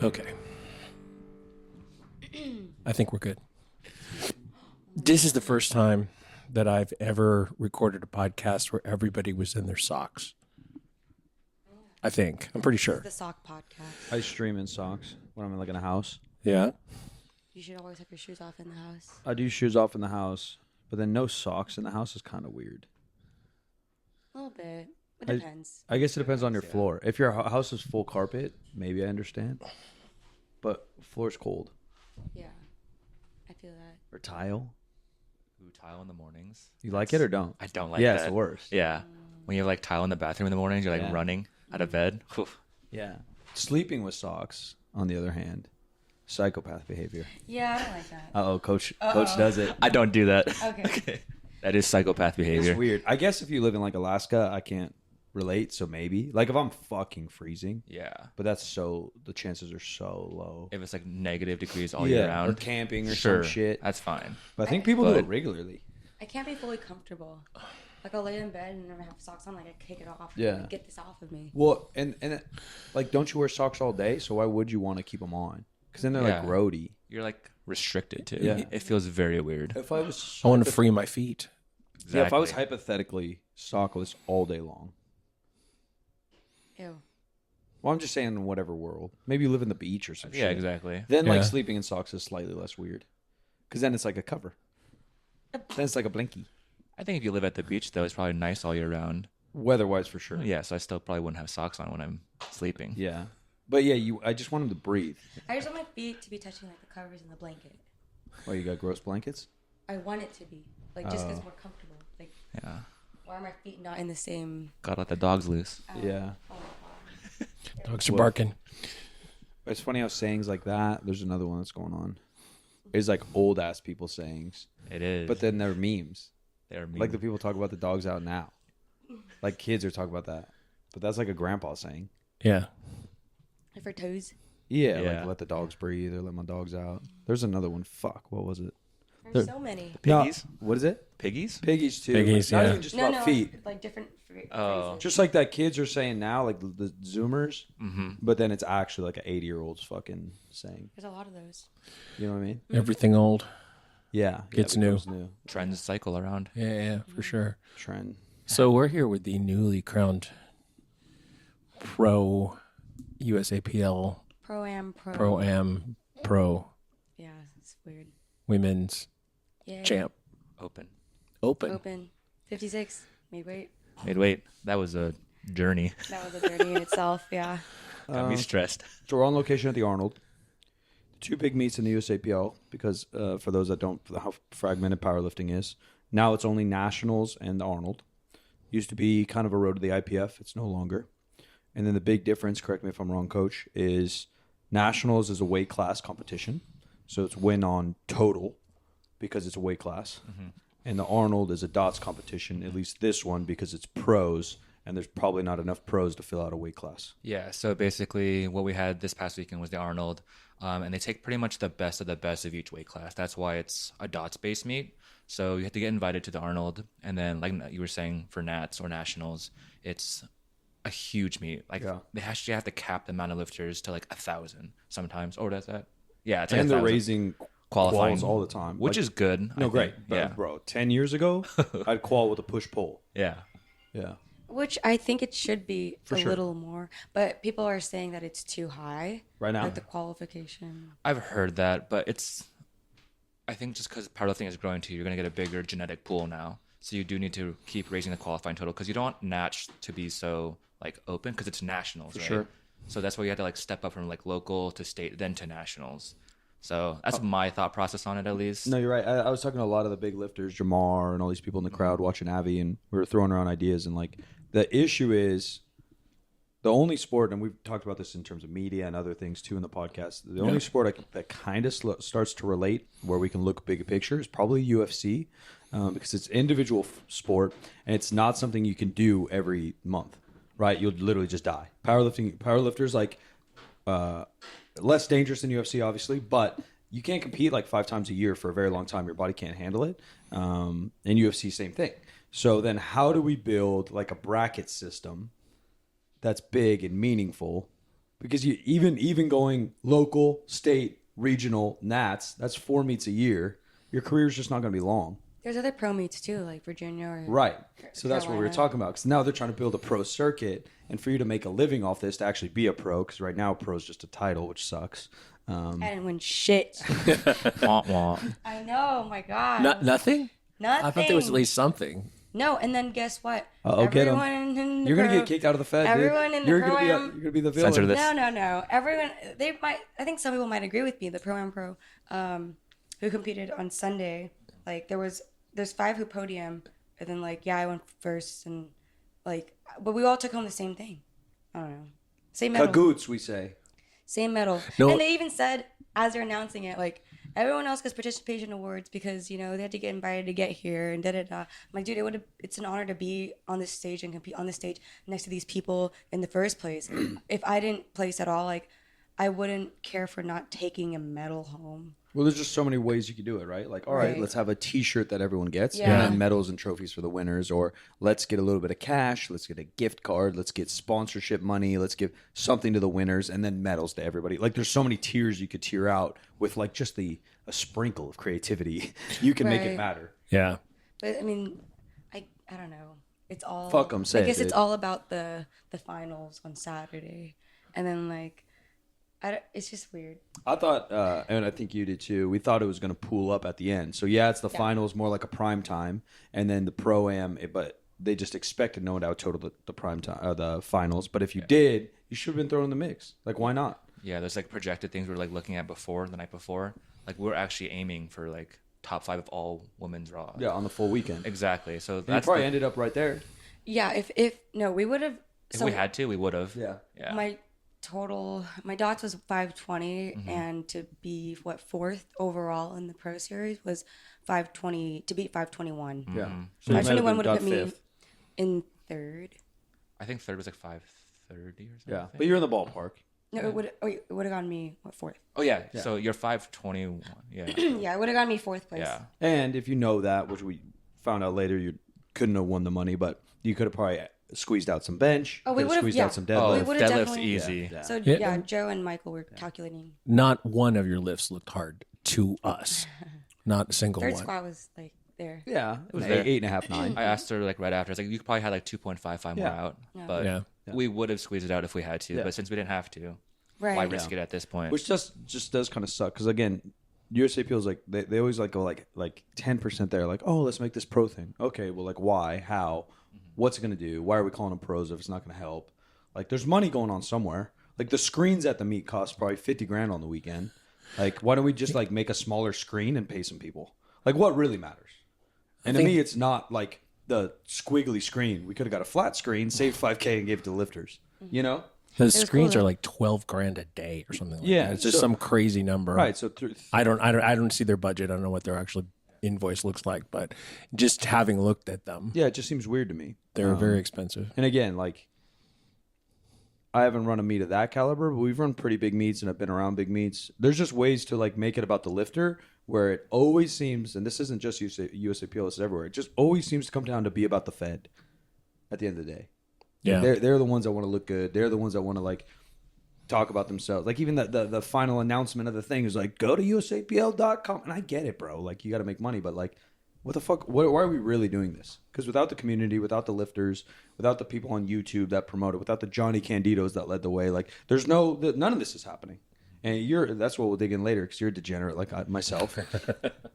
Okay. I think we're good. This is the first time that I've ever recorded a podcast where everybody was in their socks. I think. I'm pretty sure. The sock podcast. I stream in socks when I'm in a house. Yeah. You should always have your shoes off in the house. I do shoes off in the house, but then no socks in the house is kind of weird. A little bit. It depends. I guess it depends on your floor. If your house is full carpet, maybe I understand. But floor's cold. Yeah. I feel that. Or tile. Ooh, tile in the mornings. You like it or don't? I don't like yeah, that. it's the worst. Yeah. When you have like tile in the bathroom in the mornings, you're like running out of bed. Yeah. Sleeping with socks, on the other hand, psychopath behavior. Yeah, I don't like that. Uh-oh, coach does it. I don't do that. Okay. That is psychopath behavior. It's weird. I guess if you live in like Alaska, I can't relate, so maybe. Like if I'm fucking freezing. Yeah. But the chances are so low. If it's like negative degrees all year round. Or camping or Sure, some shit. that's fine. But I think people do it regularly. I can't be fully comfortable. Like I'll lay in bed and never have socks on. Like I kick it off. Yeah. Like, get this off of me. Well, and like, don't you wear socks all day? So why would you want to keep them on? Because then they're like roady. You're like restricted to. Yeah. It feels very weird. If I was, I want to free my feet. Exactly. Yeah, if I was hypothetically sockless all day long. Ew. Well, I'm just saying in whatever world. Maybe you live in the beach or some shit. Yeah, exactly. Then like Yeah. sleeping in socks is slightly less weird. Because then it's like a cover. Then it's like a blankie. I think if you live at the beach, though, it's probably nice all year round. Weather-wise, for sure. Yeah, so I still probably wouldn't have socks on when I'm sleeping. Yeah. But yeah, I just want them to breathe. I just want my feet to be touching like the covers in the blanket. Oh, you got gross blankets? I want it to be like just because it's more comfortable. Like Yeah. why are my feet not in the same? Gotta let the dogs loose. Yeah. Oh my god. Dogs are barking. It's funny how sayings like that, there's another one that's going on. It's like old-ass people sayings. It is. But then they're memes. they're mean. Like the people talk about the dogs out now. Like kids are talking about that. But that's like a grandpa saying. Yeah. For toes. Yeah, Yeah. like let the dogs breathe or let my dogs out. There's another one. Fuck, what was it? There's so many. Piggies? No, what is it? Piggies? Piggies too. Piggies, Not yeah. even just about feet. Like different Oh. phrases. Just like that kids are saying now, like the Zoomers. Mm-hmm. But then it's actually like an 80-year-old's fucking saying. There's a lot of those. You know what I mean? Everything old. Yeah. It's it new. becomes new. Trends cycle around. Yeah, for sure. Trend. So we're here with the newly crowned pro USAPL Pro-Am. Pro-Am Pro Yeah, it's weird. Women's Yeah. Champ Open. Open. Open. 56. Midweight. Wait. That was a journey. That was a journey in itself. Yeah. Got me stressed. So we're on location at the Arnold. Two big meets in the USAPL because for those that don't know how fragmented powerlifting is, now it's only nationals and the Arnold. Used to be kind of a road to the IPF. It's no longer. And then the big difference, correct me if I'm wrong, Coach, is nationals is a weight class competition. So it's win on total because it's a weight class. Mm-hmm. And the Arnold is a dots competition, at least this one, because it's pros. And there's probably not enough pros to fill out a weight class. Yeah, so basically what we had this past weekend was the Arnold, and they take pretty much the best of each weight class. That's why it's a dots-based meet. So you have to get invited to the Arnold, and then like you were saying for Nats or Nationals, it's a huge meet. Like they actually have to cap the amount of lifters to like 1,000 sometimes. Or that's that? Yeah, it's like And they're 1,000. raising Qualifying quals all the time. which Like, is good. no, I great. think. But, Yeah, bro, 10 years ago, I'd qual with a push-pull. yeah. Yeah. Which I think it should be For a sure. little more. But people are saying that it's too high. Right now? Like the qualification. I've heard that, but I think just because powerlifting is growing too, you're going to get a bigger genetic pool now. So you do need to keep raising the qualifying total because you don't want Natch to be so like open because it's nationals, right? sure. So that's why you have to like step up from like local to state, then to nationals. So that's my thought process on it, at least. No, you're right. I was talking to a lot of the big lifters, Jamar and all these people in the crowd watching Avi, and we were throwing around ideas. And like the issue is the only sport, and we've talked about this in terms of media and other things too in the podcast. The only sport that kind of starts to relate where we can look big picture is probably UFC because it's individual sport and it's not something you can do every month, right? You'll literally just die. Powerlifters like less dangerous than UFC, obviously, but you can't compete like 5 times a year for a very long time. Your body can't handle it. In UFC, same thing. So then how do we build like a bracket system that's big and meaningful because you even going local, state, regional, nats, that's 4 meets a year. Your career's just not going to be long. There's other pro meets too, like Virginia or Right. So that's what we were Carolina. talking about. Because now they're trying to build a pro circuit. And for you to make a living off this, to actually be a pro, because right now pro is just a title, which sucks. I didn't win shit. Wah, wah. I know, my God. Nothing? Nothing. I thought there was at least something. No, and then guess what? Uh-oh, get 'em. Everyone in the You're going to pro- get kicked out of the Fed, Everyone dude. in the You're gonna pro-am- you're going to be the villain. Censor this. No. Everyone, they might. I think some people might agree with me. The pro and pro, who competed on Sunday, like there's 5 who podium, and then like I went first, and like, but we all took home the same thing. I don't know, same medal, Cagoots, we say. same medal, No. and they even said as they're announcing it, like everyone else gets participation awards because they had to get invited to get here and da da da. I'm like, dude, it's an honor to be on this stage and compete on this stage next to these people in the first place. If I didn't place at all, like I wouldn't care for not taking a medal home. Well, there's just so many ways you could do it, right? Like, all right, Right. let's have a T-shirt that everyone gets, Yeah. and then medals and trophies for the winners, or let's get a little bit of cash, let's get a gift card, let's get sponsorship money, let's give something to the winners, and then medals to everybody. Like, there's so many tiers you could tier out with, like, just a sprinkle of creativity. You can make it Right. matter. Yeah. But I mean, I don't know. It's all Fuck 'em, say I it, guess it's dude. all about the finals on Saturday, and then like, it's just weird. I thought, and I think you did too, we thought it was going to pool up at the end. So, yeah, it's the finals, more like a prime time, and then the pro-am, but they just expected no one to out-total the prime time, the finals. But if you did, you should have been thrown in the mix. Like, why not? Yeah, there's like projected things we were like looking at before the night before. Like we're actually aiming for like top 5 of all women's raw. Yeah, on the full weekend. Exactly. So And you that's probably ended up right there. Yeah, if no, we would have. if we had to, we would have. Yeah. Yeah. My dots was 520, and to be 4th overall in the pro series was 520 to beat 521. Yeah. Mm-hmm. So you might have 521 been would have got put me fifth. in 3rd. I think third was like 530 or something. Yeah. But you're in the ballpark. No, it would have gotten me 4th. Oh yeah. So you're 521. Yeah. Yeah, it would have gotten me 4th place. Yeah. And if you know that, which we found out later, you couldn't have won the money, but you could have probably squeezed out some bench. Oh, we could have would've- squeezed yeah. out some Oh, deadlift. We would've deadlift's definitely- easy. Yeah. So Yeah. yeah, Joe and Michael were calculating. Not one of your lifts looked hard to us. Not a single 3rd one. squat was like there. Yeah. It was there. 8.5, 9. I asked her like right after. It's like you could probably had like 2.55 more Yeah. out, Yeah. but Yeah. we would have squeezed it out if we had to. Yeah. But since we didn't have to, Right. why risk it at this point? Which just does kind of suck because again, USAPL is like they always like go like 10% there, like, oh, let's make this pro thing. Okay, well, like why, how, what's it gonna do? Why are we calling them pros if it's not gonna help? Like, there's money going on somewhere. Like the screens at the meet cost probably 50 grand on the weekend. Like, why don't we just like make a smaller screen and pay some people? Like, what really matters? And to me, it's not like the squiggly screen. We could have got a flat screen, saved $5K, and gave it to lifters. You know? The was screens cool. are like 12 grand a day or something like Yeah, that. It's just so- some crazy number. Right. So through I don't see their budget. I don't know what their actual invoice looks like, but just having looked at them, yeah, it just seems weird to me. they're very expensive. And again, like, I haven't run a meet of that caliber, but we've run pretty big meets and I've been around big meets. There's just ways to like make it about the lifter where it always seems, and this isn't just USAPL, it's everywhere. It just always seems to come down to be about the Fed at the end of the day. Yeah. They're the ones that want to look good. They're the ones that want to like talk about themselves. Like even the final announcement of the thing is like, go to USAPL.com. And I get it, bro. Like you got to make money, but like, what the fuck? Why are we really doing this? Because without the community, without the lifters, without the people on YouTube that promote it, without the Johnny Candidos that led the way, like there's none of this is happening. And that's what we'll dig in later because you're a degenerate like myself,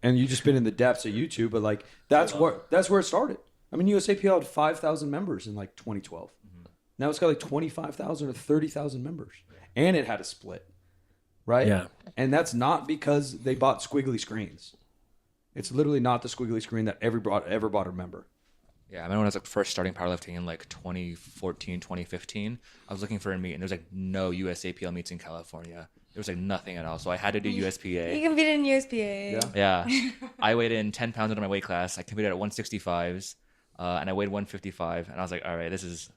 and you've just been in the depths of YouTube. But like that's where it started. I mean, USAPL had 5,000 members in like 2012. Now it's got like 25,000 or 30,000 members, and it had a split, right? Yeah. And that's not because they bought squiggly screens. It's literally not the squiggly screen that ever bought a member. Yeah, I remember when I was like first starting powerlifting in like 2014, 2015. I was looking for a meet, and there was like no USAPL meets in California. There was like nothing at all, so I had to do You USPA. competed in USPA. Yeah. Yeah, I weighed in 10 pounds under my weight class. I competed at 165s, and I weighed 155, and I was like, all right, this is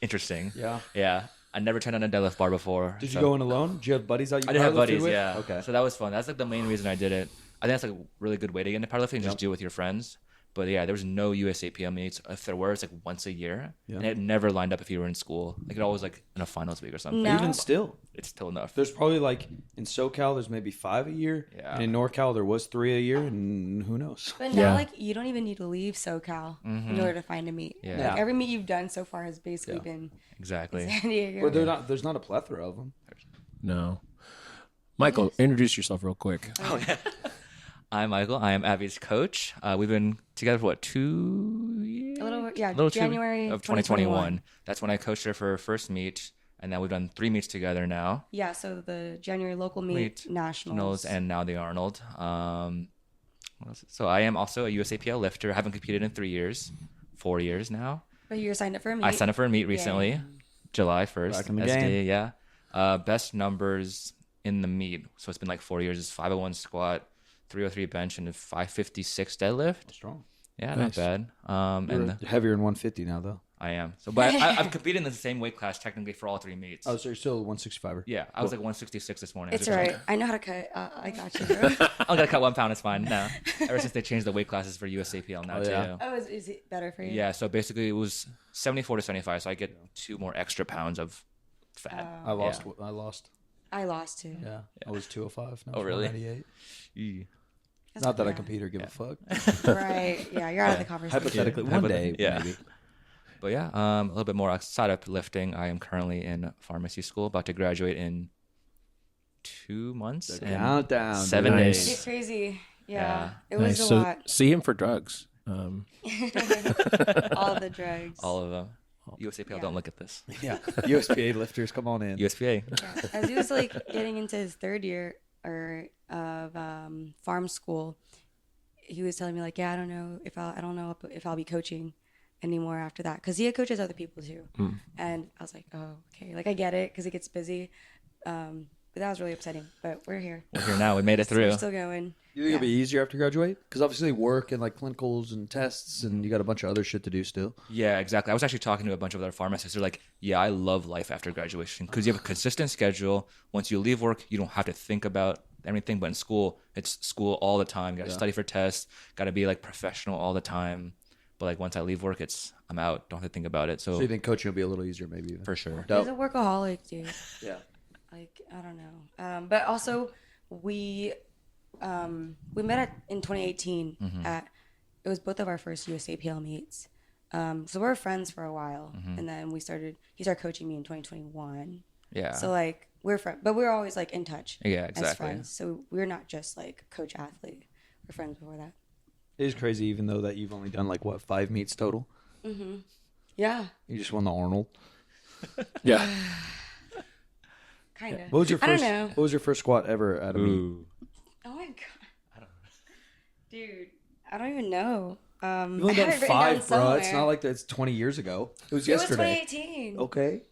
interesting. Yeah. Yeah. I never turned on a deadlift bar before. Did you so- go in alone? Did you have buddies out you I did have powerlifted buddies, with? yeah. Okay. So that was fun. That's like the main reason I did it. I think that's like a really good way to get into powerlifting. Just do it with your friends. But yeah, there was no USAPL meets. If there were, it's like once a year, Yeah. and it never lined up if you were in school. Like it always like in a finals week or something. No. Even still, It's still enough. there's probably like in SoCal, there's maybe 5 a year. Yeah. And in NorCal, there was 3 a year, and who knows? But now, Yeah. like, you don't even need to leave SoCal in order to find a meet. Yeah. Like, every meet you've done so far has basically been Exactly. San Diego. Or there's not a plethora of them. No. Michael, introduce yourself real quick. I'm Michael. I am Avi's coach. We've been together for what, 2 years? A little, yeah, Little January of 2021. That's when I coached her for her first meet, and then we've done 3 meets together now. Yeah, so the January local meet, nationals. Nationals, and now the Arnold. What else? So I am also a USAPL lifter. I haven't competed in 3 years, 4 years now. But you're signed up for a meet. I signed up for a meet recently, July 1st. Back in the SD, game. yeah. Best numbers in the meet. So it's been like 4 years. It's 501 squat, 303 bench, and a 556 deadlift. Strong. Yeah, Nice. not bad. And You're heavier than 150 now, though. I am. So, but I've competed in the same weight class technically for all 3 meets. Oh, so you're still a 165er. Yeah, I was like 166 this morning. It's all right. I know how to cut. I got you, bro. I'm gonna cut 1 pound. It's fine. No, ever since they changed the weight classes for USAPL now Oh, yeah. too. Oh, is it better for you? Yeah, so basically it was 74 to 75, so I get 2 more extra pounds of fat. I lost. Yeah. I lost. I lost too. Yeah. I was 205. Now Oh, it's really? 198. Eee. That's Not that I bad. compete or give a fuck. Right. Yeah, you're out of the conversation. Hypothetically, Yeah. one day, Yeah. maybe. But yeah, a little bit more outside of lifting. I am currently in pharmacy school, about to graduate in 2 months and Countdown. 7 Nice. days. It's crazy. Yeah. Yeah. It was Nice. a So lot. see him for drugs. All the drugs. All of them. USAPL, Yeah. don't look at this. Yeah. USPA lifters, come on in. USPA. Yeah. As he was like getting into his third year of farm school, he was telling me like, yeah, I don't know if I'll be coaching anymore after that, because he coaches other people too. And I was like, oh, okay, like I get it because it gets busy. But that was really upsetting. But we're here. We're here now. We made it We're through. still going. You think it'll be easier after graduate? Because obviously work and like clinicals and tests, and you got a bunch of other shit to do still. Yeah, exactly. I was actually talking to a bunch of other pharmacists. They're like, yeah, I love life after graduation because you have a consistent schedule. Once you leave work, you don't have to think about anything. But in school, it's school all the time. You got to study for tests. Got to be like professional all the time. But like once I leave work, I'm out. Don't have to think about it. So So you think coaching will be a little easier, maybe? Even. for sure. He's a workaholic, dude. Yeah. Like I don't know. But also we met in 2018 at it was both of our first USAPL meets. So we were friends for a while, and then he started coaching me in 2021. Yeah. So like we're friends, but we're always like in touch. Yeah, As exactly. friends. So we're not just like coach athlete. We're friends before that. It is crazy, even though that you've only done like what 5 meets total. Yeah, You just won the Arnold. Yeah. kind of. What was your I first? don't know. What was your first squat ever at a meet? Ooh. Oh my god. Dude, I don't even know. You've I only have done it written 5, down bro. It's somewhere. not like that's 20 years ago. It was It was yesterday. 2018. Okay, it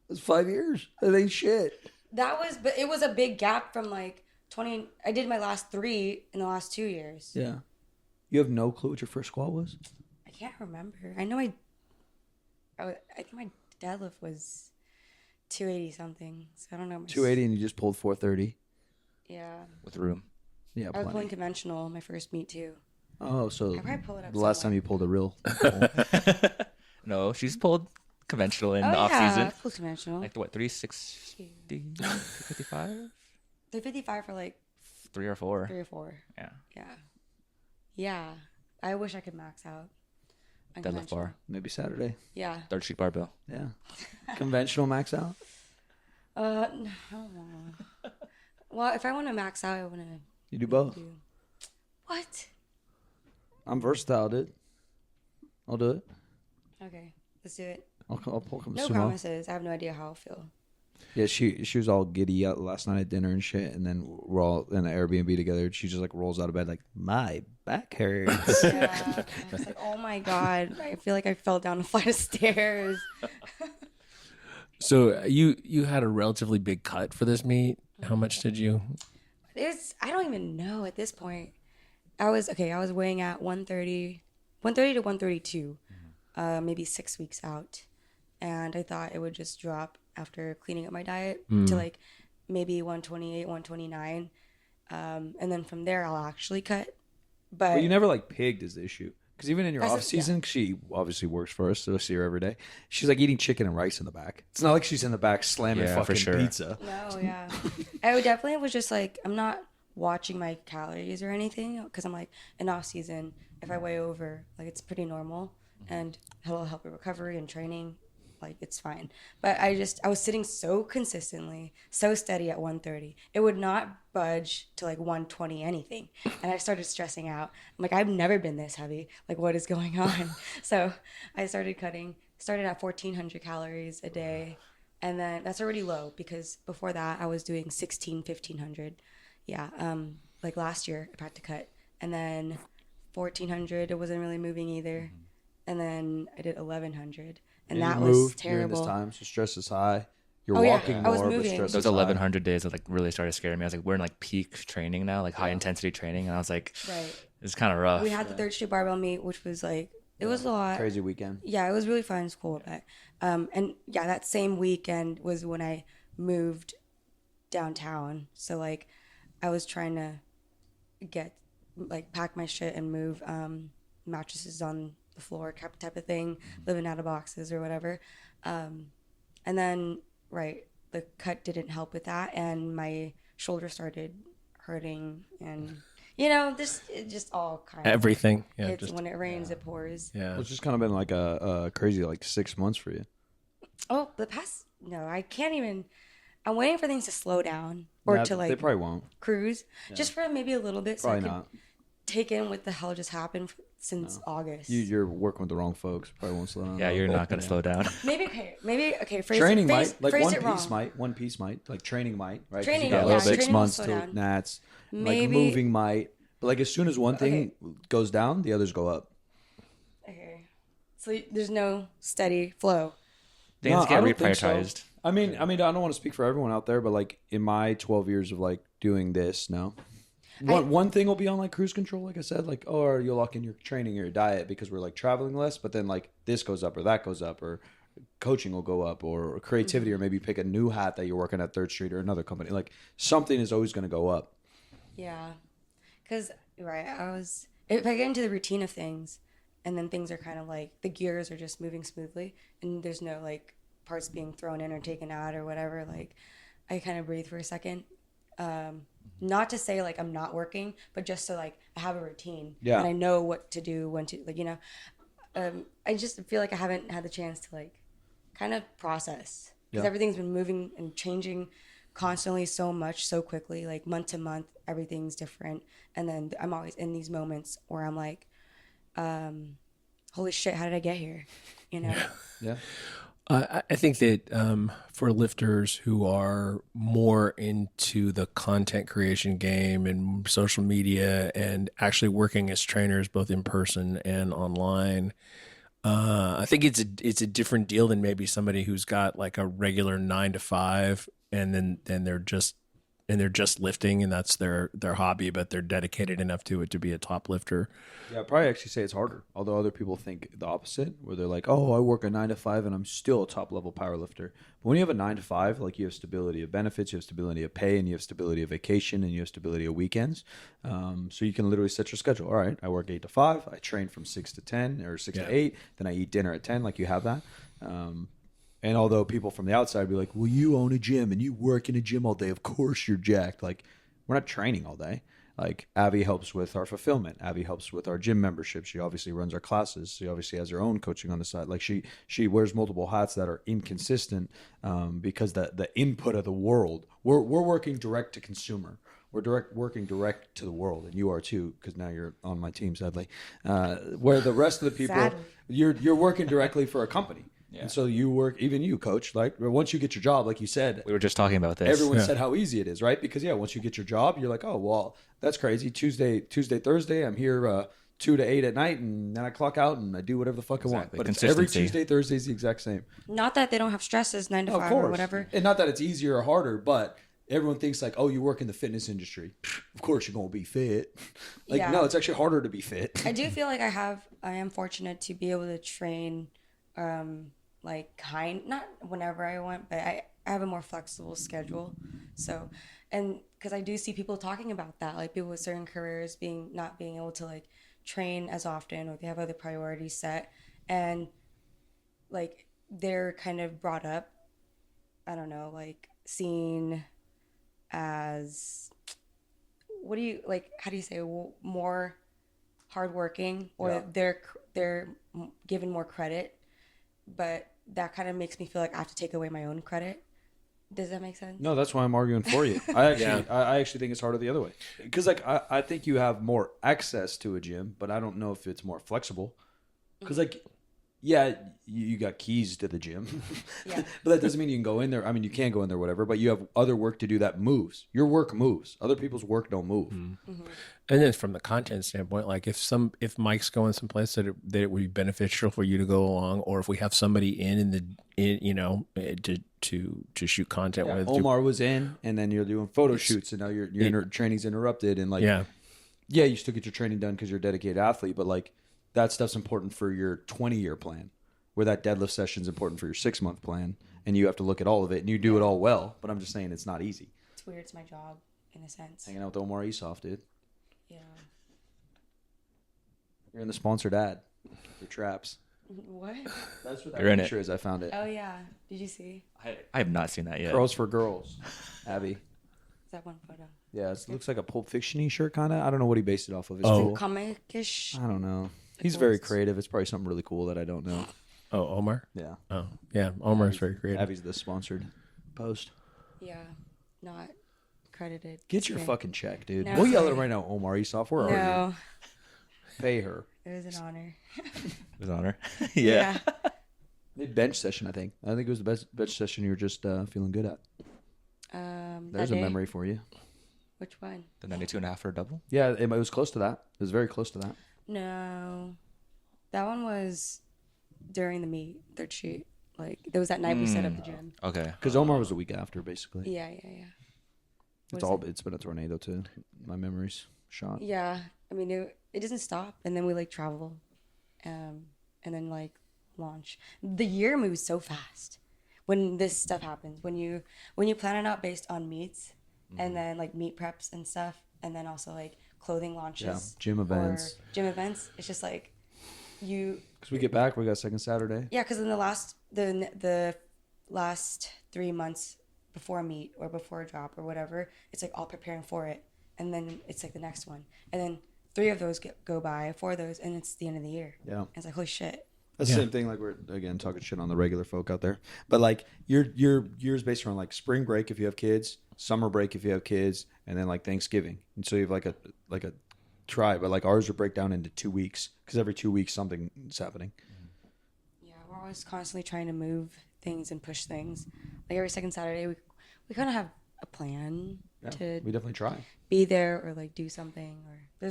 was 5 years. That ain't shit. But it was a big gap from like 20. I did my last 3 in the last 2 years. Yeah. You have no clue what your first squat was? I can't remember. I know I think my deadlift was 280 something. So I don't know. 280, and you just pulled 430. Yeah. With room. Yeah, I was pulling plenty. conventional my first meet too. Oh, so I probably pull it up the last time somewhere. you pulled a real. No, she's pulled conventional in Oh the off yeah, season. I pulled conventional. Like what, 360, 355, 355 for like 3 or 4. 3 or 4. Yeah. Yeah. Yeah. I wish I could max out. on Deadlift conventional. bar, Maybe Saturday. Yeah. 3rd Street barbell. Yeah. Conventional max out. No. Well, if I want to max out, I want to You do both. do. What? I'm versatile, dude. I'll do it. Okay, let's do it. I'll pull some No sumo. promises. I have no idea how I'll feel. Yeah, she was all giddy out last night at dinner and shit, and then we're all in an Airbnb together. She just like rolls out of bed like, my back hurts. Yeah. I was like, oh my god, I feel like I fell down a flight of stairs. So you had a relatively big cut for this meet. How much did you? I don't even know at this point. I was weighing at 130 to 132, maybe 6 weeks out, and I thought it would just drop after cleaning up my diet to like maybe 128, 129, and then from there I'll actually cut. But you never like pigged is the issue. Because even in your off season, she obviously works for us, so I see her every day. She's like eating chicken and rice in the back. It's not like she's in the back slamming Yeah, for fucking sure. pizza. No, yeah. I definitely was just like, I'm not watching my calories or anything because I'm like, in off season, if I weigh over, like it's pretty normal and it'll help with recovery and training. Like it's fine. But I was sitting so consistently, so steady at 130. It would not budge to like 120 anything. And I started stressing out. I'm like, I've never been this heavy. Like what is going on? So I started started at 1,400 calories a day. And then that's already low because before that I was doing 1,500. Yeah. Like last year I had to cut. And then 1,400, it wasn't really moving either. And then I did 1,100. And that was terrible. During this time, so stress is high. You're Yeah. walking I was more, but moving. stress Those is high. 1,100 days that like really started scaring me. I was like, we're in like peak training now, like high intensity training, and I was like, Right. it's kind of rough. We had the third street barbell meet, which was like, it was a lot. Crazy weekend. Yeah, it was really fun. It's cool. But, and yeah, that same weekend was when I moved downtown. So like, I was trying to pack my shit and move mattresses on the floor type of thing, living out of boxes or whatever. And then, the cut didn't help with that, and my shoulder started hurting, and it just all kind of Everything. Yeah. hits. When it rains, it pours. Yeah. It's just kind of been like a crazy 6 months for you. Oh, I can't even. I'm waiting for things to slow down or to They probably won't. cruise, just for maybe a little bit, so I Probably could not. take in what the hell just happened since August. You're working with the wrong folks. Probably won't slow down. Yeah, you're not gonna slow down. Maybe okay. Training phrase it wrong. One piece might, like training might, right? 'Cause Training, you got yeah, like 6 training will months slow till down. Nats. Like Maybe- moving might, but like as soon as one thing goes down, the others go up. Okay, so there's no steady flow. Things No, get I don't think so. reprioritized. I mean, I don't want to speak for everyone out there, but like in my 12 years of like doing this, no. One thing will be on like cruise control, like I said, like, or you'll lock in your training or your diet because we're like traveling less, but then like this goes up or that goes up or coaching will go up or creativity or maybe pick a new hat that you're working at Third Street or another company. Like something is always going to go up. Yeah, because if I get into the routine of things, and then things are kind of like the gears are just moving smoothly, and there's no like parts being thrown in or taken out or whatever. Like I kind of breathe for a second. Not to say like I'm not working, but just so like I have a routine Yeah. and I know what to do, when to I just feel like I haven't had the chance to like kind of process because Yeah. everything's been moving and changing constantly so much so quickly, like month to month everything's different, and then I'm always in these moments where I'm like holy shit, how did I get here, Yeah. I think that for lifters who are more into the content creation game and social media and actually working as trainers both in person and online, I think it's a different deal than maybe somebody who's got like a regular 9 to 5 and then they're just lifting and that's their hobby, but they're dedicated enough to it to be a top lifter. Yeah, I'd probably actually say it's harder. Although other people think the opposite, where they're like, "Oh, I work a 9 to 5 and I'm still a top level power lifter." But when you have a 9 to 5, like you have stability of benefits, you have stability of pay, and you have stability of vacation, and you have stability of weekends. So you can literally set your schedule. All right, I work 8 to 5. I train from 6 to 10 or 6 to 8. Then I eat dinner at 10. Like you have that. And although people from the outside be like, "Well, you own a gym and you work in a gym all day. Of course you're jacked." Like we're not training all day. Like Avi helps with our fulfillment. Avi helps with our gym membership. She obviously runs our classes. She obviously has her own coaching on the side. Like she wears multiple hats that are inconsistent because the input of the world. We're working direct to consumer. We're working direct to the world, and you are too, because now you're on my team, sadly. Where the rest of the people, Sadly. you're working directly for a company. Yeah. And so you work, even you, coach, like once you get your job, like you said, We were just talking about this. everyone said how easy it is, right? Because once you get your job, you're like, oh, well, that's crazy. Tuesday, Thursday, I'm here 2 to 8 at night, and then I clock out and I do whatever the fuck I want. Exactly. But it's every Consistency. Tuesday, Thursday is the exact same. not that they don't have stresses 9 to Of 5 course. or whatever. And not that it's easier or harder, but everyone thinks like, oh, you work in the fitness industry. Of course you're going to be fit. Like, Yeah. no, it's actually harder to be fit. I do feel like I am fortunate to be able to train not whenever I want, but I have a more flexible schedule. So, and because I do see people talking about that, like people with certain careers not being able to like train as often, or they have other priorities set, and like they're kind of brought up, I don't know, like seen as, what do you like, how do you say, more hardworking, or Yeah. they're given more credit, but that kind of makes me feel like I have to take away my own credit. Does that make sense? No, that's why I'm arguing for you. I actually think it's harder the other way, because like I think you have more access to a gym, but I don't know if it's more flexible. Because like, yeah, you got keys to the gym, Yeah. but that doesn't mean you can go in there. I mean, you can go in there, whatever, but you have other work to do that moves. Your work moves. Other people's work don't move. And then from the content standpoint, like if Mike's going someplace that it would be beneficial for you to go along, or if we have somebody to shoot content with. Omar was in, and then you're doing photo shoots, and now your training's interrupted, and like, yeah, you still get your training done because you're a dedicated athlete, but like that stuff's important for your 20-year plan, where that deadlift session's important for your 6-month plan, and you have to look at all of it, and you do it all well. But I'm just saying it's not easy. It's weird. It's my job in a sense. Hanging out with Omar Esoff, dude. Yeah. You're in the sponsored ad for Traps. What? That's what You're in that it. picture is. I found it. Oh yeah. Did you see? I have not seen that yet. Girls for Girls, Abby. Is that one photo? Yeah, it looks like a Pulp Fiction-y shirt, kind of. I don't know what he based it off of. It's Oh. cool. Comic-ish. I don't know. He's very creative. It's probably something really cool that I don't know. Oh, Omar. Yeah. Oh, yeah. Omar's very creative. Abby's the sponsored post. Yeah. Not credited. Get your Okay. fucking check, dude. No. We'll yell at him right now, Omar Esoff. Where are you? No. Pay her. It was an honor. It was an honor. Yeah. Mid-bench session, I think. I think it was the best bench session you were just feeling good at. There's that a day? memory for you. Which one? The 92.5 for a double. Yeah, it was close to that. It was very close to that. No. That one was during the meet, third sheet. Like, there was that night we set up the gym. Okay. Because Omar was a week after, basically. Yeah. It's been a tornado too. My memory's shot. Yeah. I mean, it doesn't stop. And then we, like, travel. And then, like, launch. The year moves so fast when this stuff happens. When you plan it out based on meets, and then, like, meet preps and stuff, and then also, like, clothing launches. Yeah, gym events. Or gym events. It's just, like, Because we get back, we got second Saturday. Yeah, because in the last 3 months before a meet or before a drop or whatever, it's like all preparing for it, and then it's like the next one, and then 3 of those go by, 4 of those, and it's the end of the year. Yeah. And it's like, holy shit. That's the same thing. Like, we're again talking shit on the regular folk out there, but like your year's based around like spring break if you have kids, summer break if you have kids, and then like Thanksgiving. And so you have like a try, but like ours would break down into 2 weeks because every 2 weeks something's happening. Yeah, we're always constantly trying to move things and push things. Like every second Saturday, we kind of have a plan to We definitely try. be there or like do something. Or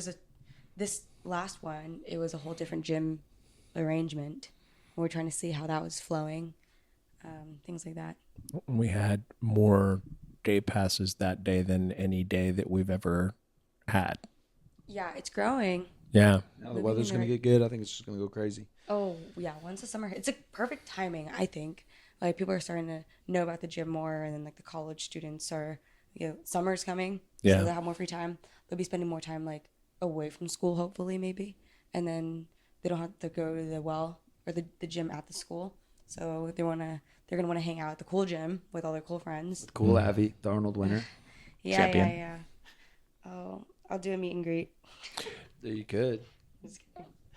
this last one, it was a whole different gym arrangement. We're trying to see how that was flowing, things like that. We had more day passes that day than any day that we've ever had. Yeah, it's growing. Yeah. Now the weather's gonna get good. I think it's just gonna go crazy. Oh yeah, once the summer, it's a perfect timing. I think like people are starting to know about the gym more, and then like the college students are, summer's coming, Yeah. so they'll have more free time. They'll be spending more time like away from school, hopefully maybe, and then they don't have to go to the well or the gym at the school. So they're gonna want to hang out at the cool gym with all their cool friends. Cool, Avi, the Arnold winner. Yeah, Champion. yeah. Oh, I'll do a meet and greet. There you could.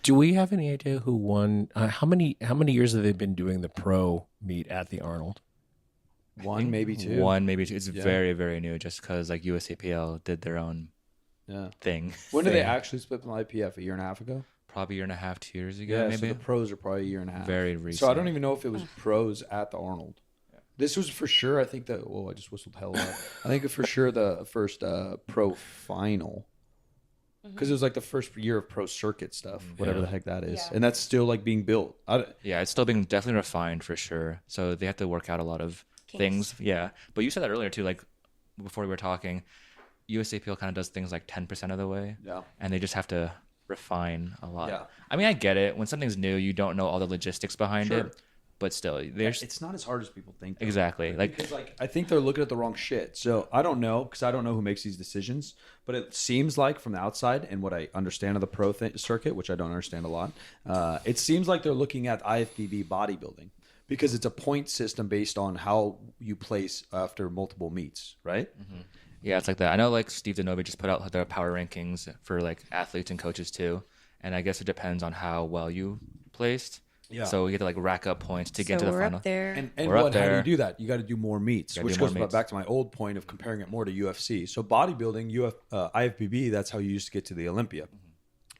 Do we have any idea who won? How many years have they been doing the pro meet at the Arnold? One, maybe two. One, maybe two. It's very, very new just because like USAPL did their own thing. When did they actually split from IPF? A year and a half ago? Probably a year and a half, 2 years ago, Yeah, maybe. so the pros are probably a year and a half. Very recent. So I don't even know if it was pros at the Arnold. This was for sure. I think that. Oh, I just whistled hell out. I think for sure the first pro final, because it was like the first year of pro circuit stuff, whatever the heck that is, Yeah. and that's still like being built. Yeah, it's still being definitely refined for sure. So they have to work out a lot of things. Yeah. But you said that earlier too, like before we were talking, USAPL kind of does things like 10% of the way. Yeah. And they just have to refine a lot. Yeah. I mean, I get it. When something's new, you don't know all the logistics behind Sure. it. but still, there's It's not as hard as people think. Though. exactly Because I think they're looking at the wrong shit. So I don't know, because I don't know who makes these decisions. But it seems like from the outside, and what I understand of the pro circuit, which I don't understand a lot, it seems like they're looking at IFBB bodybuilding because it's a point system based on how you place after multiple meets, right? Mm-hmm. Yeah, it's like that. I know like Steve Denovi just put out their power rankings for like athletes and coaches too, and I guess it depends on how well you placed. Yeah. So we get to like rack up points to get to the we're final. up there. And We're up how do there. you do that? You got to do more meets, Gotta which do more goes meets. back to my old point of comparing it more to UFC. So bodybuilding, IFBB, that's how you used to get to the Olympia.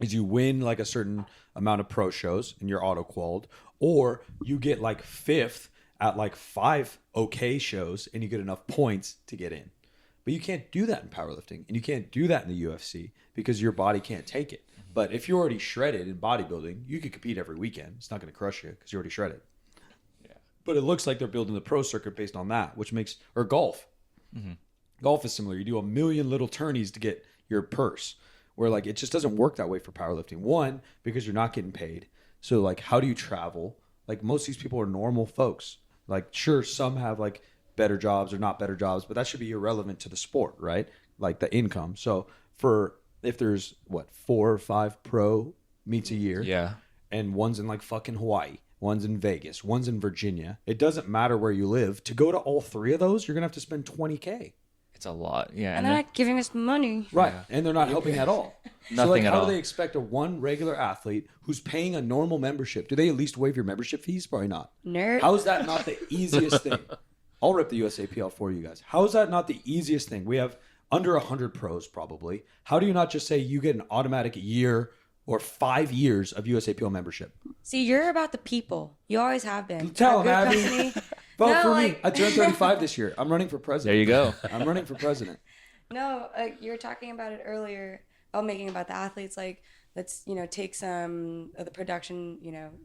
Is you win like a certain amount of pro shows and you're auto qualled, or you get like fifth at like 5 okay shows and you get enough points to get in. But you can't do that in powerlifting, and you can't do that in the UFC because your body can't take it. But if you're already shredded in bodybuilding, you can compete every weekend. It's not going to crush you because you're already shredded. Yeah. But it looks like they're building the pro circuit based on that, which makes or golf. Mm-hmm. Golf is similar. You do a million little tourneys to get your purse, where like it just doesn't work that way for powerlifting. One, because you're not getting paid. So like, how do you travel? Like most of these people are normal folks. Like sure, some have like better jobs or not better jobs, but that should be irrelevant to the sport, right? Like the income. So for if there's 4 or 5 pro meets a year, Yeah. and one's in like fucking Hawaii, one's in Vegas, one's in Virginia, it doesn't matter where you live. To go to all 3 of those, you're gonna have to spend $20K. It's a lot. Yeah. and they're not giving us money. Right. And they're not helping at all. So Nothing like, at how all. do they expect a one regular athlete who's paying a normal membership? Do they at least waive your membership fees? Probably not. Nerd. How is that not the easiest thing? I'll rip the USAPL for you guys. How is that not the easiest thing? We have under 100 pros probably. How do you not just say you get an automatic year or 5 years of USAPL membership? See, you're about the people. You always have been. Tell A them, good Abby. company- Vote No, for me. like- I turned 35 this year. I'm running for president. There you go. I'm running for president. No, like you were talking about it earlier. Making about the athletes. Like, let's take some of the production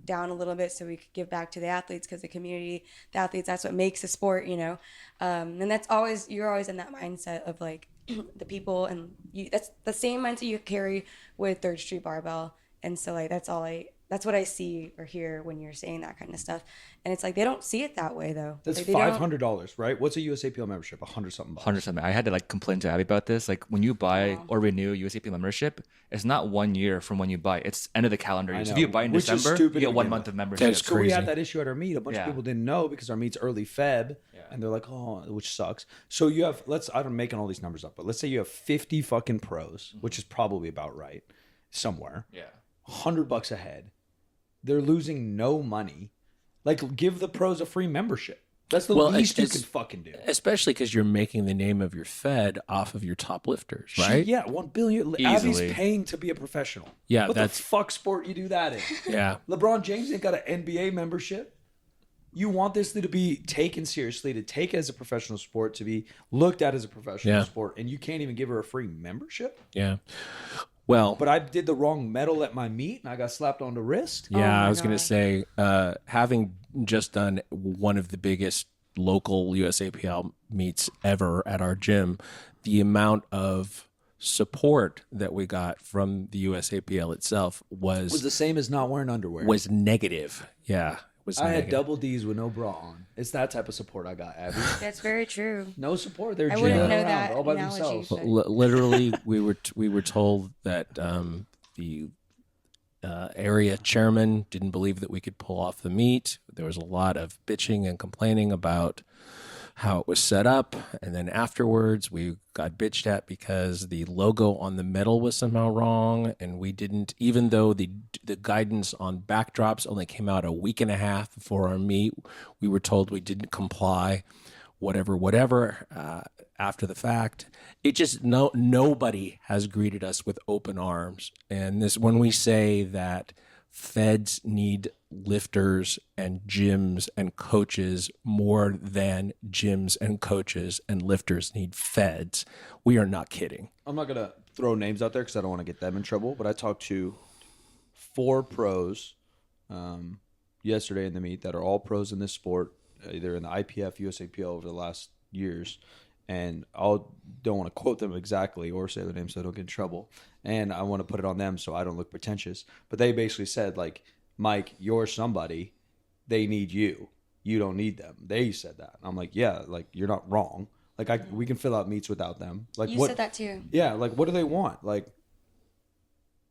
down a little bit so we could give back to the athletes, because the community, the athletes, that's what makes the sport. And that's always, you're always in that mindset of like the people, and that's the same mindset you carry with Third Street Barbell. And so like that's what I see or hear when you're saying that kind of stuff. And it's like they don't see it that way though. That's Like, they don't- $500, right? What's a USAPL membership? $100-something. 100 something. I had to like complain to Abby about this. Like when you buy or renew USAPL membership, it's not 1 year from when you buy. It's end of the calendar year. So if know. you buy in Which is December, stupid you to get 1 begin month with. of membership. That's So we had crazy. that issue at our meet. A bunch of Yeah. people didn't know because our meet's early Feb, and they're like, "Oh," which sucks. So you have I'm making all these numbers up, but let's say you have 50 fucking pros, which is probably about right, somewhere. Yeah. $100 a head. They're losing no money. Like, give the pros a free membership. That's the least you it's- can fucking do. especially because you're making the name of your Fed off of your top lifters, right? Yeah, 1 billion. Easily. Abby's paying to be a professional. Yeah, what that's- the fuck sport you do that in? Yeah. LeBron James ain't got an NBA membership. You want this to be taken seriously, to take it as a professional sport, to be looked at as a professional Yeah. sport, and you can't even give her a free membership? Yeah. Well, But I did the wrong medal at my meet, and I got slapped on the wrist? yeah, my I was going God. to say, having just done one of the biggest local USAPL meets ever at our gym, the amount of support that we got from the USAPL itself Was was the same as not wearing underwear. negative. Yeah, it was I had negative. double D's with no bra on. It's that type of support I got, Abby. That's very true. No support. They're I wouldn't jiggling know around that all by analogy, themselves. but- Literally, we were told that the area chairman didn't believe that we could pull off the meet. There was a lot of bitching and complaining about how it was set up, and then afterwards we got bitched at because the logo on the medal was somehow wrong, and we didn't, even though the guidance on backdrops only came out a week and a half before our meet, we were told we didn't comply, whatever after the fact. It just nobody has greeted us with open arms. And this, when we say that feds need lifters and gyms and coaches more than gyms and coaches and lifters need feds, we are not kidding. I'm not going to throw names out there because I don't want to get them in trouble, but I talked to 4 pros yesterday in the meet that are all pros in this sport, either in the IPF, USAPL over the last years. And I don't want to quote them exactly or say their name so I don't get in trouble. And I want to put it on them so I don't look pretentious. But they basically said, like, Mike, you're somebody. they need you. You don't need them. They said that. I'm like, yeah, like you're not wrong. Like we can fill out meets without them. Like You said that too. Yeah, like what do they want? Like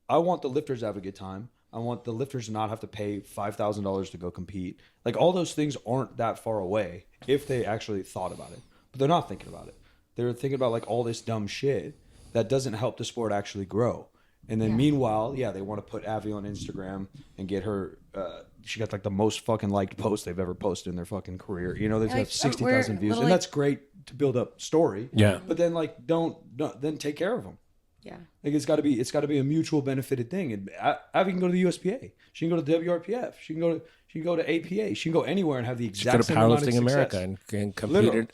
I want the lifters to have a good time. I want the lifters to not have to pay $5,000 to go compete. Like all those things aren't that far away if they actually thought about it. But they're not thinking about it. They're thinking about like all this dumb shit that doesn't help the sport actually grow. And then meanwhile, they want to put Avi on Instagram and get her. She got like the most fucking liked post they've ever posted in their fucking career. You know, they have 60,000 views, and that's great to build up story. Yeah. But then like don't then take care of them. Yeah. Like it's got to be a mutual benefited thing. And Avi can go to the USPA. She can go to the WRPF. She can go to APA. She can go anywhere and have the exact Go to same amount of Powerlifting success. America and compete. Literally.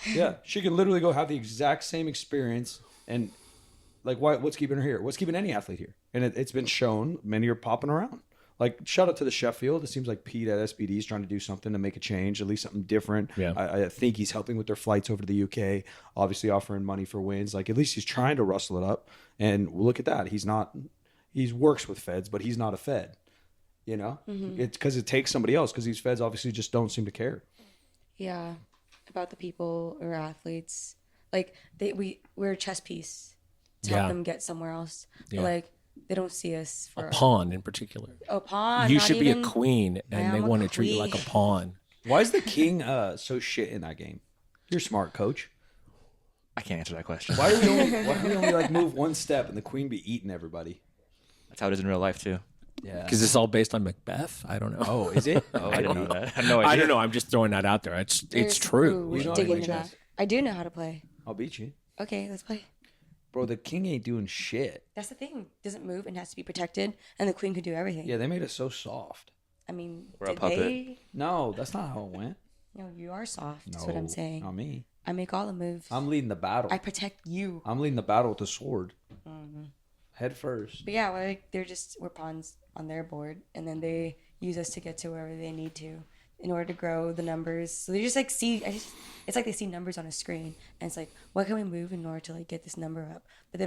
Yeah, she can literally go have the exact same experience. And like, what's keeping her here? What's keeping any athlete here? And it's been shown many are popping around. Like, shout out to the Sheffield. It seems like Pete at SBD is trying to do something to make a change, at least something different. Yeah. I think he's helping with their flights over to the UK, obviously offering money for wins. Like, at least he's trying to rustle it up. And look at that. He works with feds, but he's not a fed. You know? Mm-hmm. It's because it takes somebody else, because these feds obviously just don't seem to care. Yeah. About the people or athletes. Like, we're a chess piece to help them get somewhere else. Yeah. But, like, they don't see us for A pawn in particular. a pawn. You not should be a even- queen, I and am they a want to treat you like a queen. pawn. Why is the king so shit in that game? You're smart, coach. I can't answer that question. Why do we only like move one step and the queen be eating everybody? That's how it is in real life too. Yeah. Because it's all based on Macbeth. I don't know. Oh, is it? Oh, I didn't know that. I had no idea. I don't know. I'm just throwing that out there. It's There's- true. Ooh, we You should know dig how to into play that. chess? I do know how to play. I'll beat you. Okay, let's play. Bro, the king ain't doing shit. That's the thing. Doesn't move and has to be protected, and the queen can do everything. Yeah, they made us so soft. I mean, We're a did puppet. they? No, that's not how it went. No, you are soft. No, That's what I'm saying. Not me. I make all the moves. I'm leading the battle. I protect you. I'm leading the battle with the sword. Mm-hmm. Head first. But yeah, like we're pawns on their board, and then they use us to get to wherever they need to in order to grow the numbers. So they just like it's like they see numbers on a screen, and it's like, what can we move in order to like get this number up? But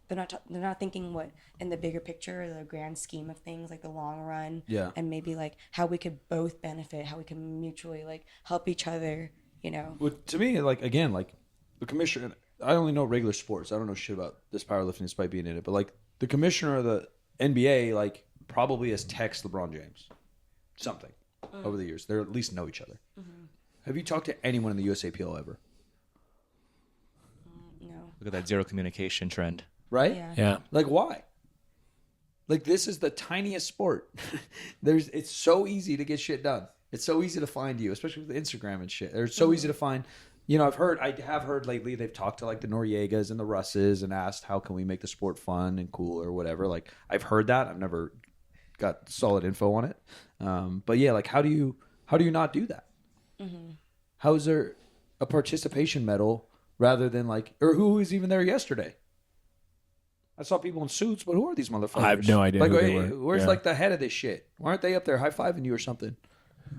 they're not thinking what in the bigger picture or the grand scheme of things, like the long run. Yeah. And maybe like how we could both benefit, how we can mutually like help each other. You know. Well, to me, like again, like the commissioner. I only know regular sports. I don't know shit about this powerlifting despite being in it. But like the commissioner of the NBA, like probably has texted LeBron James something over the years. They at least know each other. Mm-hmm. Have you talked to anyone in the USAPL ever? No. Look at that zero communication trend. Right? Yeah. Like why? Like this is the tiniest sport. It's so easy to get shit done. It's so easy to find you, especially with Instagram and shit. It's so easy to find. You know, I have heard lately they've talked to like the Noriegas and the Russes and asked how can we make the sport fun and cool or whatever. Like I've heard that. I've never got solid info on it. But yeah, like how do you not do that? Mm-hmm. How is there a participation medal rather than like, or who was even there yesterday? I saw people in suits, but who are these motherfuckers? I have no idea Like, who they hey, were. where's Yeah. like the head of this shit? Why aren't they up there high-fiving you or something?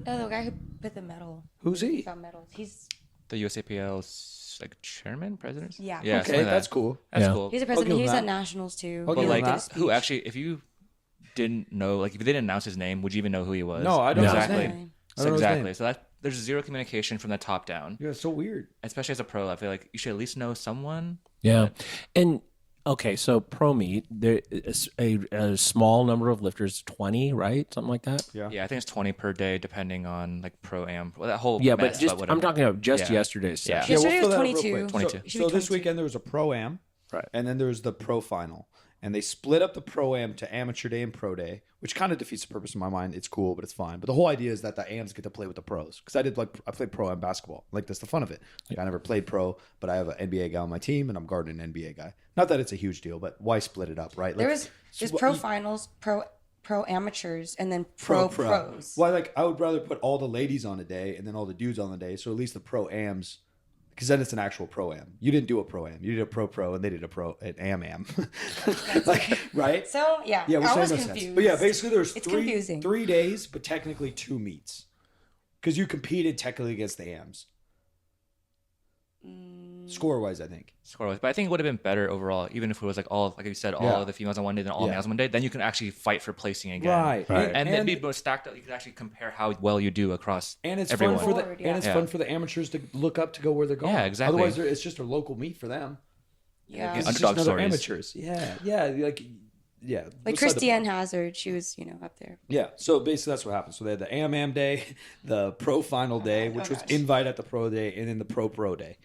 Oh, the guy who put the medal. Who's he? Got medals. He's The USAPL's like chairman, president. Yeah. Yeah. Okay, something like that's that. cool. That's Yeah. cool. he's a give president. him He was that. at nationals too. I'll But give like, him did a who speech. actually, if you didn't know, like if you didn't announce his name, would you even know who he was? No, I don't know his exactly. name. I So don't know his exactly. name. So that there's zero communication from the top down. Yeah, it's so weird. Especially as a pro, I feel like you should at least know someone. Yeah. And okay, so pro meet, there is a small number of lifters, 20, right? Something like that. Yeah. Yeah, I think it's 20 per day, depending on like pro am. Well, that whole Yeah, but mess, just whatever. I'm talking about just Yeah. yesterday's Yeah. session. Yesterday we'll was fill that up real 22. quick. 22. So, It should so be this 22. weekend there was a pro-am. Right. And then there was the pro-final. And they split up the pro-am to amateur day and pro day, which kind of defeats the purpose in my mind. It's cool, but it's fine. But the whole idea is that the AMs get to play with the pros. Because I played pro-am basketball. Like, that's the fun of it. Like, I never played pro, but I have an NBA guy on my team, and I'm guarding an NBA guy. Not that it's a huge deal, but why split it up, right? There Like, there's pro finals, pro amateurs, and then pro pros. Well, like, I would rather put all the ladies on a day and then all the dudes on the day. So at least the pro-ams... Because then it's an actual pro-am. You didn't do a pro-am. You did a pro-pro, and they did an am-am. Like, right? So yeah, Yeah, which I was made no confused. sense. But yeah, basically there was It's confusing. 3 days, but technically 2 meets. Because you competed technically against the AMs. Score wise, I think. Score-wise. But I think it would have been better overall, even if it was like all, like you said, all of the females on one day, then all males on one day. Then you can actually fight for placing again, Right. And then be more stacked up. You can actually compare how well you do across. And it's everyone. fun for fun for the amateurs to look up to go where they're going. Yeah, exactly. Otherwise, it's just a local meet for them. Yeah. It's Underdog just another stories. amateurs. Yeah. Like Christiane Hazard, she was, up there. Yeah. So basically, that's what happened. So they had the AMAM day, the pro final day, which was invite at the pro day, and then the pro day.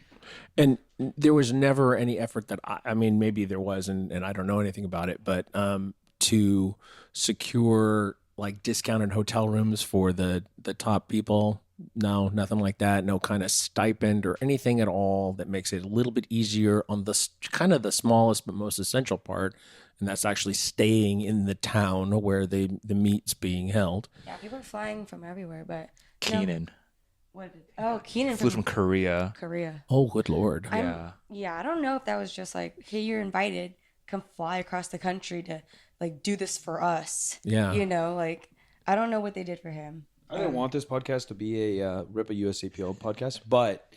And there was never any effort that I mean, maybe there was, and I don't know anything about it, but to secure like discounted hotel rooms for the top people. No, nothing like that. No kind of stipend or anything at all that makes it a little bit easier on the kind of the smallest but most essential part, and that's actually staying in the town where the meet's being held. Yeah, people are flying from everywhere, but Keenan Keenan flew from Korea. Oh, good Lord. Yeah, I don't know if that was just like, hey, you're invited, come fly across the country to like do this for us. Yeah. Like I don't know what they did for him. I didn't want this podcast to be a Rip a USAPL podcast, but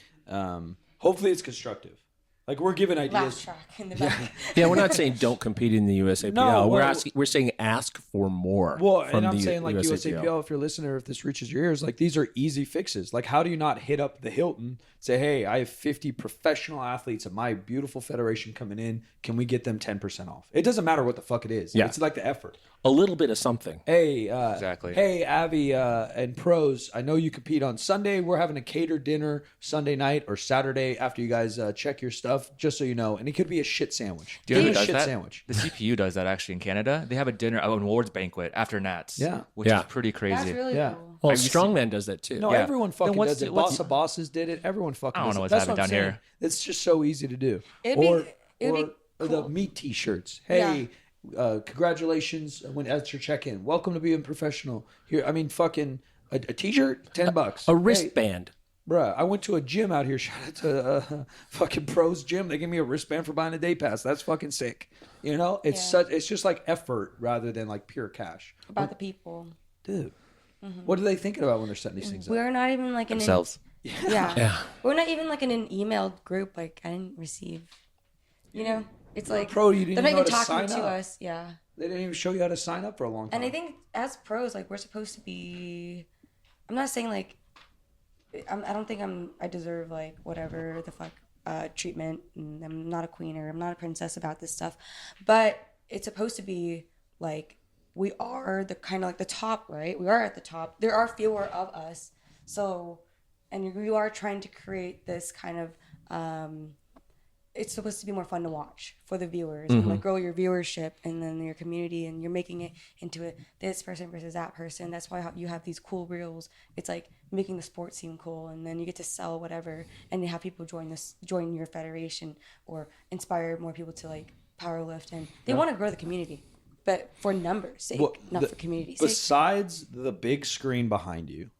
hopefully it's constructive. Like we're giving Laugh ideas. track in the back. Yeah, we're not saying don't compete in the USAPL. No, we're saying ask for more. Well, from and I'm the saying like USAPL, if you're listening, or if this reaches your ears, like these are easy fixes. Like how do you not hit up the Hilton, say, hey, I have 50 professional athletes of my beautiful federation coming in. Can we get them 10% off? It doesn't matter what the fuck it is. Yeah. It's like the effort. a little bit of something. Hey, Exactly. Hey, Avi and pros, I know you compete on Sunday. We're having a catered dinner Sunday night or Saturday after you guys check your stuff, just so you know. And it could be a shit sandwich. Do you know who Give me a does shit that? sandwich. The CPU does that actually in Canada. They have a dinner, an awards banquet after Nats. Yeah. Which Yeah. is pretty crazy. That's really Yeah. cool. Well, Have you Strongman does that too. No, Yeah. everyone fucking Then what's does the- it. what's- Boss of Bosses did it. Everyone fucking I don't does know it. what's That's happening what I'm down saying. here. It's just so easy to do. It'd be Or the cool. meat T-shirts. Hey, congratulations when at your check-in. Welcome to being professional. Here, I mean, fucking a T-shirt, $10. A wristband. Hey, bruh, I went to a gym out here. Shout out to fucking Pros Gym. They gave me a wristband for buying a day pass. That's fucking sick. You know, it's Yeah. it's just like effort rather than like pure cash. About the people. Dude, what are they thinking about when they're setting these things up? We're not even like in Themselves. Yeah. Yeah. We're not even like in an emailed group. Like I didn't receive. You know, it's like pro, you didn't they're not even know even how to talking sign to up. us. Yeah. They didn't even show you how to sign up for a long time. And I think as pros, like we're supposed to be. I'm not saying like. I don't think I deserve like whatever the fuck treatment. And I'm not a queen or I'm not a princess about this stuff, but it's supposed to be like we are the kind of like the top, right? We are at the top. There are fewer of us, so and you are trying to create this kind of. It's supposed to be more fun to watch for the viewers and like grow your viewership and then your community, and you're making it into this person versus that person. That's why you have these cool reels. It's like making the sport seem cool, and then you get to sell whatever, and you have people join your federation or inspire more people to like powerlift, and they want to grow the community, but for numbers' sake, not for community's sake. Besides the big screen behind you,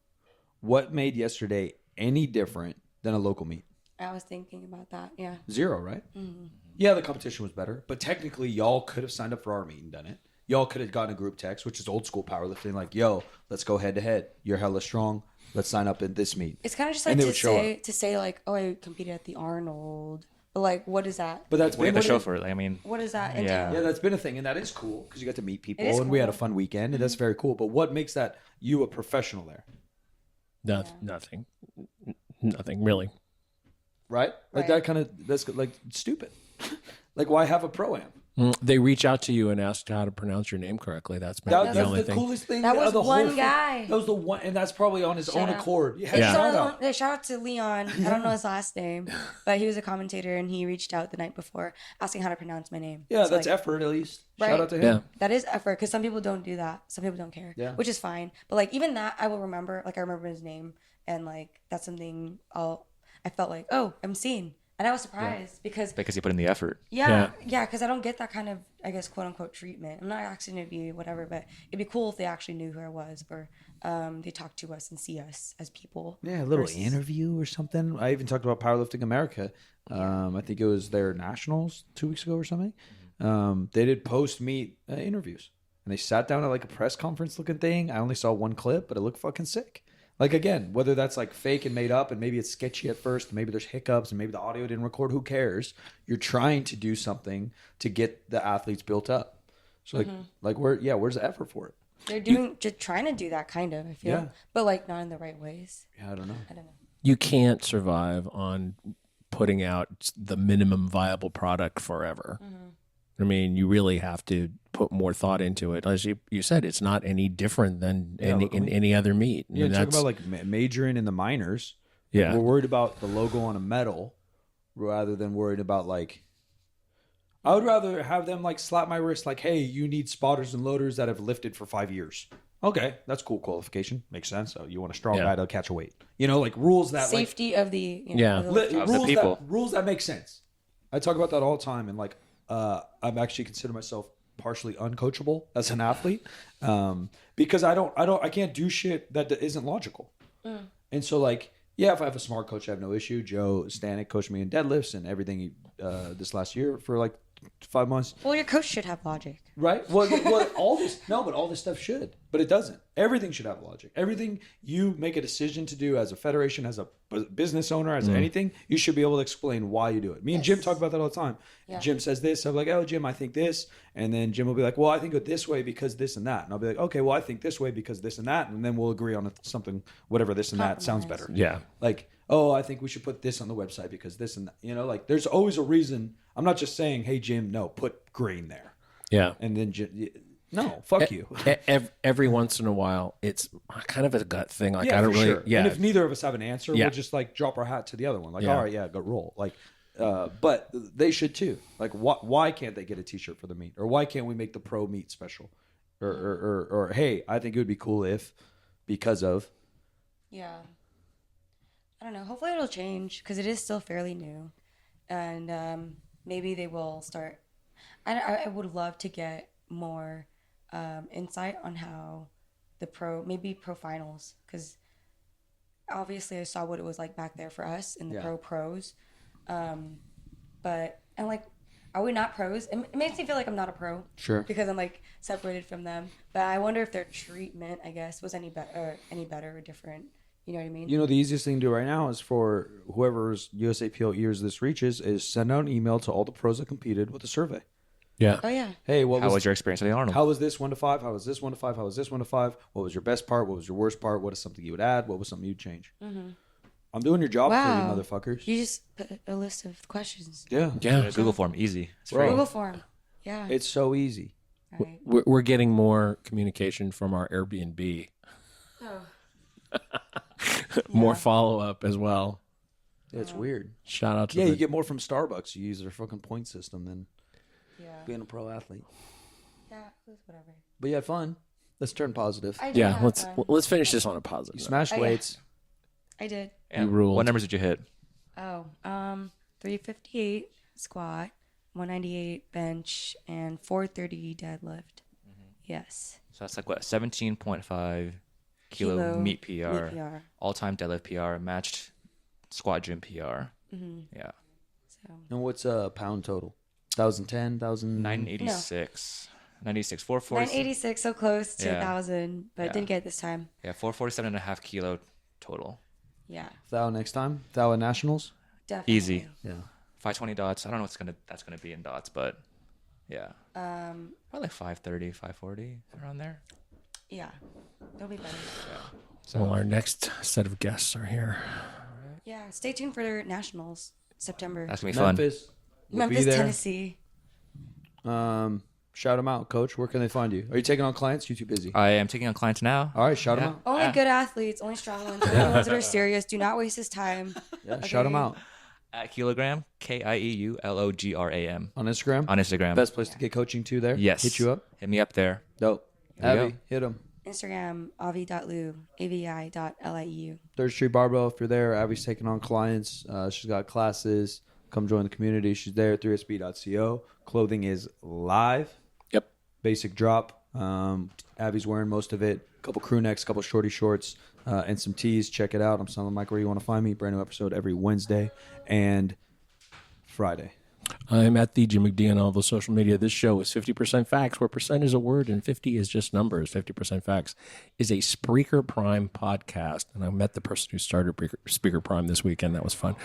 what made yesterday any different than a local meet? I was thinking about that. Yeah. Zero, right? Mm-hmm. Yeah, the competition was better, but technically y'all could have signed up for our meet and done it. Y'all could have gotten a group text, which is old school powerlifting, like, yo, let's go head to head. You're hella strong. Let's sign up in this meet. It's kind of just And like they would show to say like, oh, I competed at the Arnold, but like, what is that? But that's We have been a show for it. Like, I mean, What does that entail? Yeah. yeah, that's been a thing, and that is cool because you got to meet people, It is and we had a cool. fun weekend, and that's very cool. But what makes that you a professional there, Nothing. Nothing really. right? Like Right. that kind of that's like stupid. Like why have a pro-am? They reach out to you and ask how to pronounce your name correctly. That's maybe That's the only the thing. coolest thing. That was of the whole one thing. guy. That was the one, and that's probably on his own Shout out. accord. Yeah, Yeah. shout out. Shout out to Leon. I don't know his last name, but he was a commentator and he reached out the night before asking how to pronounce my name. Yeah, So, that's like, effort at least. Right. Shout out to him. Yeah. that is effort because some people don't do that. Some people don't care, Yeah. which is fine. But like even that, I will remember. Like I remember his name, and like that's something I felt like, oh, I'm seen, and I was surprised because because you put in the effort. yeah, because I don't get that kind of, I guess, quote unquote treatment. I'm not asking to be whatever, but it'd be cool if they actually knew who I was or they talk to us and see us as people. Yeah, a little versus- interview or something. I even talked about Powerlifting America. I think it was their nationals 2 weeks ago or something. They did post-meet interviews. And they sat down at like a press conference looking thing. I only saw one clip, but it looked fucking sick. Like, again, whether that's like fake and made up and maybe it's sketchy at first, maybe there's hiccups and maybe the audio didn't record, who cares? You're trying to do something to get the athletes built up. So where's the effort for it? They're just trying to do that kind of, I feel. Yeah. But like not in the right ways. Yeah, I don't know. You can't survive on putting out the minimum viable product forever. I mean, you really have to put more thought into it. As you said, it's not any different than any other meet. Yeah, talk about like majoring in the minors. Yeah. We're worried about the logo on a medal rather than worried about like, I would rather have them like slap my wrist like, hey, you need spotters and loaders that have lifted for 5 years. Okay, that's cool qualification. Makes sense. So you want a strong guy to catch a weight. You know, like rules that Safety of the rules that make sense. I talk about that all the time, and like I'm actually consider myself partially uncoachable as an athlete because I can't do shit that isn't logical. And so like, yeah, if I have a smart coach, I have no issue. Joe Stanek coached me in deadlifts and everything this last year for like 5 months. Well, your coach should have logic. Right? Well, all this stuff should, but it doesn't. Everything should have logic. Everything you make a decision to do as a federation, as a business owner, as anything, you should be able to explain why you do it. Me and Jim talk about that all the time. Yeah. Jim says this, I'm like, oh, Jim, I think this, and then Jim will be like, well, I think it this way because this and that, and I'll be like, okay, well, I think this way because this and that, and then we'll agree on something, whatever this and that sounds better. Yeah. Like, oh, I think we should put this on the website because this and that. You know, like there's always a reason. I'm not just saying, hey, Jim, no, put green there. Yeah. And then, no, fuck you. Every once in a while, it's kind of a gut thing. Like, Yeah, I don't for really, sure. And if neither of us have an answer, Yeah. we'll just like drop our hat to the other one. Like, Yeah. all right, yeah, go roll. Like, but they should too. Like, why can't they get a T-shirt for the meet, or why can't we make the pro meet special, or hey, I think it would be cool if, because of. Yeah. I don't know. Hopefully it'll change because it is still fairly new, and maybe they will start. I would love to get more insight on how the pro finals, because obviously I saw what it was like back there for us in the pros, but and like, are we not pros? It makes me feel like I'm not a pro, Sure, because I'm like separated from them. But I wonder if their treatment, I guess, was any better or different. You know what I mean? You know, the easiest thing to do right now is for whoever's USAPL ears this reaches is send out an email to all the pros that competed with a survey. Yeah. Oh yeah. Hey, How was your experience at the Arnold? How was this 1 to 5? How was this 1 to 5? How was this 1 to 5? What was your best part? What was your worst part? What is something you would add? What was something you'd change? Mm-hmm. I'm doing your job for you, motherfuckers. You just put a list of questions. Yeah. Google form, easy. It's Bro. free. Google form. Yeah. It's so easy. Right. We're getting more communication from our Airbnb. Oh. More follow up as well. Yeah, it's weird. Shout out to Yeah, you get more from Starbucks. You use their fucking point system than Yeah. being a pro athlete. Yeah. It was whatever. But you had fun. Let's turn positive. I did yeah. have fun. Let's finish this on a positive. You smashed Oh, yeah. weights. I did. And You ruled. What numbers did you hit? Oh, 358 squat, 198 bench, and 430 deadlift. Yes. So that's like what, 17.5 kilo meet PR, meet PR. all-time deadlift PR, matched squat gym PR. Yeah. So And what's a pound total? 1,010, 1,000? 986. 96, 440. 986, so close to Yeah. 1,000, but Yeah. didn't get it this time. Yeah, 447.5 kilo total. Yeah, Thou next time? Thou at Nationals? definitely. Easy. Yeah. 520 dots. I don't know what's that's gonna be in dots, but yeah. Probably like 530, 540 around there. Yeah, it'll be better. So Well, our next set of guests are here. Yeah, stay tuned for nationals, September. that's gonna be fun. Memphis. We'll Memphis, be there. Tennessee. Shout them out, Coach. Where can they find you? Are you taking on clients? You too busy? I am taking on clients now. All right, shout them out. Only good athletes, only strong ones, only ones that are serious. Do not waste his time. Yeah, shout them out. At Kilogram, KIEULOGRAM On Instagram? on Instagram. Best place to get coaching too there? Yes. Hit you up? Hit me up there. Dope. There you Avi, go. hit them. Instagram, avi.lieu, avi.lieu. Third Street Barbell, if you're there. Avi's taking on clients. She's got classes. Come join the community. She's there, 3sb.co. Clothing is live. Yep. Basic drop. Avi's wearing most of it. Couple crew necks, couple shorty shorts, and some tees. Check it out. I'm Silent Mike, where you want to find me. Brand new episode every Wednesday and Friday. I'm at the Jim McD on all the social media. This show is 50% Facts, where percent is a word and 50 is just numbers. 50% Facts is a Spreaker Prime podcast. And I met the person who started Spreaker Prime this weekend. That was fun.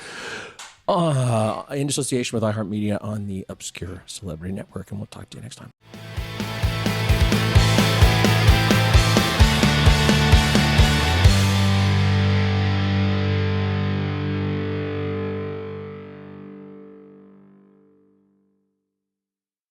In association with iHeartMedia on the Obscure Celebrity Network. And we'll talk to you next time.